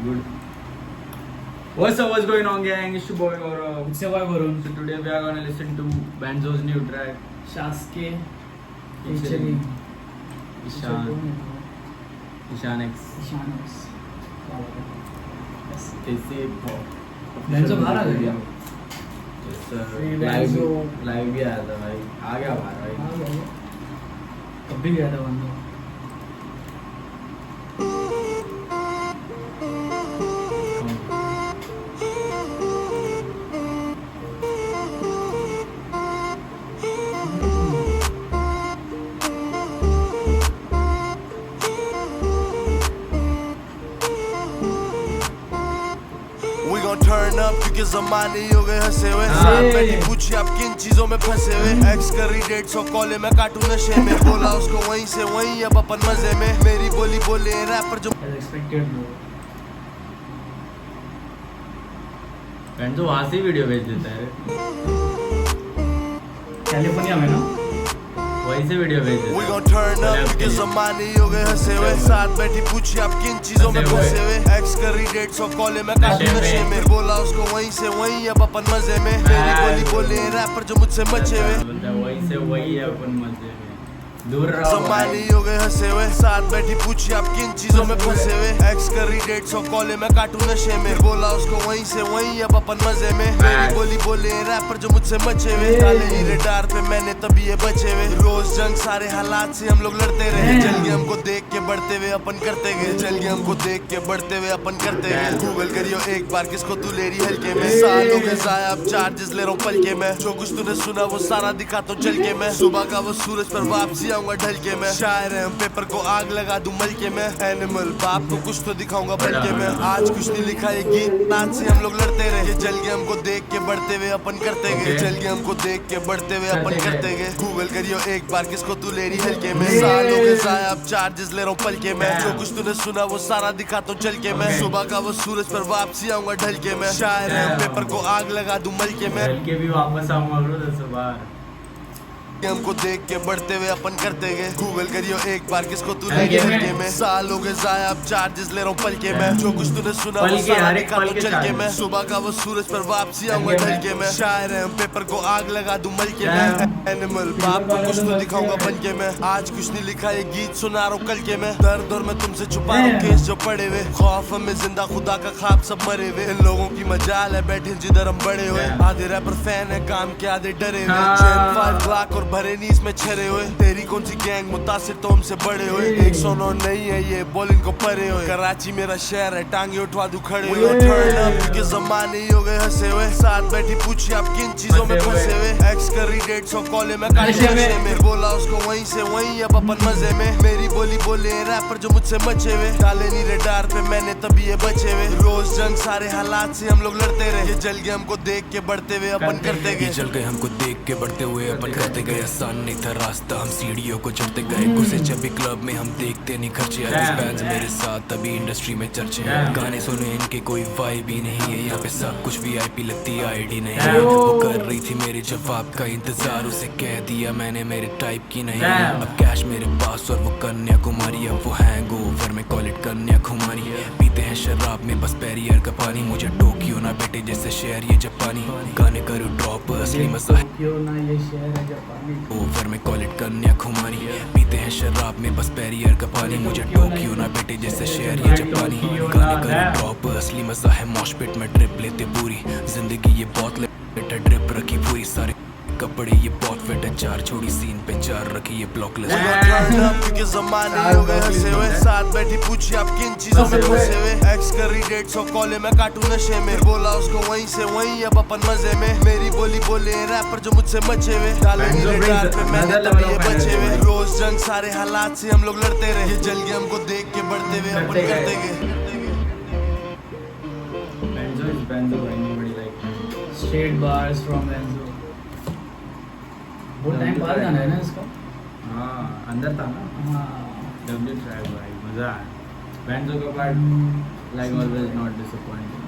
good. What's going on, gang? It's your boy Gaurav. It's your boy Varun. So today we are gonna listen to Benzo's new track. Shaske Featuring featuring Ishan X. Ishan X. कैसे Benzo बाहर आ गया? Live भी आया था भाई. आ गया बाहर भाई. कब भी गया था बंदा. We gon' turn up क्योंकि ज़माने हो गए हंसे हुए. साथ बैठी पूछी आप किन चीजों में फंसे हुए. एक्स करी 150 कॉले में काटू नशे में. बोला उसको वहीं से वहीं अब अपन मजे में. मेरी बोली बोले रैपर जो As expected bro. बेंजो वहाँ से वीडियो भेज देता है. कैलिफोर्निया में ना. वहीं से वीडियो भेज देता We है. gon' turn up क्योंकि ज़माने हो गए हंसे हुए. साथ बैठी पूछी आप किन चीजों में फंसे हुए. एक्स करी 150 कॉले में काटू नशे में. बोला उसको वहीं से वहीं अब अपन मजे में. मेरी बोली बोले रैपर जो मुझसे मचे हुए. वहीं से वही है अपन मजे में. दूर रहो ज़माने हो गए हंसे हुए. साथ बैठी पूछी आप किन चीजों में फंसे हुए. एक्स करी 150 कॉले में काटू नशे में. बोला उसको वहीं से वहीं अब अपन मजे में. मेरी बोली बोले रैपर जो मुझसे मचे हुए. काले हीरे डार पे मैंने तभी ये बचे हुए. रोज जंग सारे हालात से हम लोग लड़ते रहे. चल गए हमको देख के बढ़ते हुए अपन करते गए. चल गए हमको देख के बढ़ते हुए अपन करते गए. गूगल करियो एक बार किसको तू ले रही हल्के में. साल हो गए जाया अब चार्जेस ले रहा हूँ पलके में. जो कुछ तूने सुना वो सारा दिखा तो चल के मैं. सुबह का वो सूरज पर वापसी आऊंगा ढल के मैं. शायर है हम पेपर को आग लगा दूं मल के मैं. एनिमल बाप को कुछ तो दिखाऊंगा बन के मैं. आज कुछ नहीं लिखा ये गीत नाच से हम लोग लड़ते रहे. जल गए हमको देख के बढ़ते हुए अपन करते गए. जल गए हमको देख के बढ़ते हुए अपन करते गए. गूगल करियो एक बार किसको तू ले रही हल्के में. साल हो गए जाया अब चार्जेस ले रहा हूँ पल के मैं. जो कुछ तूने सुना वो सारा दिखा तो चल के मैं. सुबह का वो सूरज पर वापसी आऊंगा ढल के मैं. शायर है हम पेपर को आग लगा दूं मल के मैं. के भी वापस आऊंगा ब्रो 10 बार. हमको देख के बढ़ते हुए अपन करते गए. गूगल करियो एक बार किसको तू ले हल्के में. साल हो गए जाया अब चार्जेस ले रहा हूँ पल के मैं. जो कुछ तूने सुना वो सारा दिखा तो चल के मैं. सुबह का वो सूरज पर वापसी आऊंगा ढल के मैं. शायर है हम पेपर को आग लगा दूं मल के मैं. एनिमल बाप को कुछ तो दिखाऊंगा बन के मैं. आज कुछ नहीं लिखा ये गीत सुना रहा हूँ कल के मैं. दर्द और मैं तुमसे छुपा रहा हूँ केस जो पड़े हुए. खौफ में जिंदा खुदा का ख्वाब सब मरे हुए. इन लोगों की मजाल है बैठे जिधर हम बड़े हुए. आधे रैपर फैन है काम के आधे डरे हुए. 5 लाख और भरे नी इसमें छरे हुए. तेरी कौन सी गैंग मुतासिर तो हमसे बड़े हुए. 109 नहीं है ये बॉलिंग को परे हुए. कराची मेरा शहर है टांगे उठवा दूं खड़े हुए. टर्न अप क्योंकि ज़माने ही हो गए हंसे हुए. साथ बैठी पूछी आप किन चीजों में फंसे हुए. एक्स करी 150 कॉले में काटू नशे में. बोला उसको वहीं से वहीं अब अपन मजे में. मेरी बोली बोले रैपर जो मुझसे मचे हुए. काले नीले डार पे मैंने तभी ये बचे हुए. रोज जंग सारे हालात से हम लोग लड़ते रहे. जल गए हमको देख के बढ़ते हुए अपन करते गए. चल गए हमको देख के बढ़ते हुए अपन करते गए. आसान नहीं था रास्ता हम सीढ़ियों को चढ़ते गए. घुसे जब भी क्लब में हम देखते नहीं खर्चे. बैंड्स मेरे साथ अभी इंडस्ट्री में चर्चे हैं. गाने सुने इनके कोई वाइब ही नहीं है. यहाँ पे सब कुछ VIP लगती आईडी नहीं है. वो कर रही थी मेरे जवाब का इंतजार. उसे कह दिया मैंने मेरे टाइप की नहीं है. अब कैश मेरे पास और वो कन्याकुमारी. अब वो हैंगओवर में कॉल इट कन्याकुमारी. पीते हैं शराब में बस पेरियर का पानी. मुझे टोक्यो ना बेटे जैसे शहर ये जापानी. गाने करो ड्रॉप असली मजा है. क्यों ना ये शहर है जापानी. ओवर में कॉल इट कन्याकुमारी. पीते हैं शराब में बस पेरियर का पानी. मुझे टोक्यो ना बेटे जैसे शहर ये जापानी. गाने करो ड्रॉप असली मजा है. मॉशपिट में ट्रिप लेते पूरी. जिंदगी ये बहुत लेट है. ड्रिप रखी पूरी. सारे कपड़े ये बहुत फिट है. 4 छोड़ी सीन पे 4 रखी ये ब्लॉक लिस्ट. क्योंकि ज़माने हो गए हंसे हुए. साथ बैठी पूछी आप किन चीजों में फंसे हुए. एक्स करी 150 कॉले में काटू नशे में. बोला उसको वहीं से वहीं अब अपन मजे में. मेरी बोली बोले रैपर जो मुझसे मचे हुए. काले नीले डार पे मैंने तभी ये बचे हुए. रोज जंग सारे हालात से हम लोग लड़ते रहे. जल गए हमको देख के बढ़ते हुए अपन करते गए. Benzo, anybody like him? Straight bars from Benzo. बहुत टाइम बाद गाना है ना इसका. हाँ अंदर था ना. हाँ. डब्ल्यू ट्रैक भाई मजा आया. Benzo का part like always not disappointing.